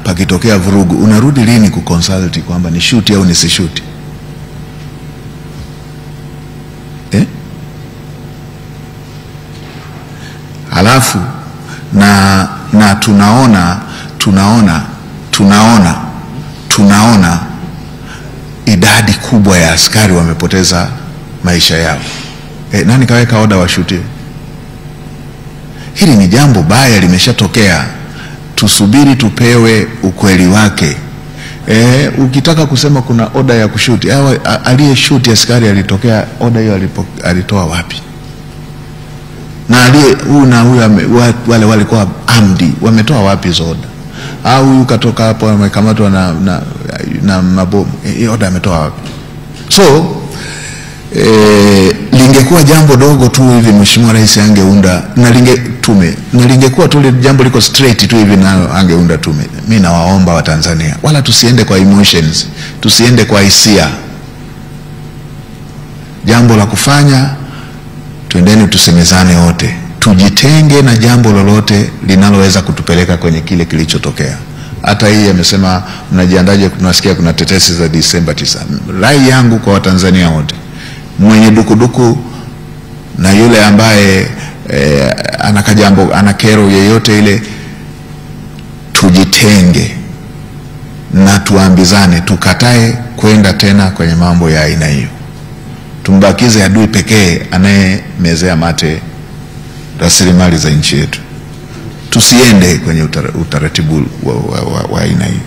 pakitokea vurugu, unarudi lini kuconsult kwamba ni shoot au nisishoot? Halafu na tunaona idadi kubwa ya askari wamepoteza maisha yao. Nani kaweka oda washutie? Hili ni jambo baya, limeshatokea. Tusubiri tupewe ukweli wake. Ukitaka kusema kuna oda ya kushuti, aliyeshuti askari alitokea, oda hiyo alitoa wapi? Na huyu wale walikuwa amdi, wametoa wapi hizo oda? Au huyu katoka hapo amekamatwa na mabomu, oda ametoa wapi? So lingekuwa jambo dogo tu hivi Mheshimiwa Rais angeunda tume, na lingekuwa tu jambo liko straight tu hivi na angeunda tume. Mimi nawaomba Watanzania, wala tusiende kwa emotions, tusiende kwa hisia. Jambo la kufanya, twendeni tusemezane wote, tujitenge na jambo lolote linaloweza kutupeleka kwenye kile kilichotokea. Hata hii amesema mnajiandaje, tunasikia kuna tetesi za Disemba 9. Rai yangu kwa Watanzania wote, mwenye dukuduku na yule ambaye anakajambo, ana kero yeyote ile, tujitenge na tuambizane, tukatae kwenda tena kwenye mambo ya aina hiyo. Tumbakize adui pekee anayemezea mate rasilimali za nchi yetu. Tusiende kwenye utaratibu wa aina hiyo.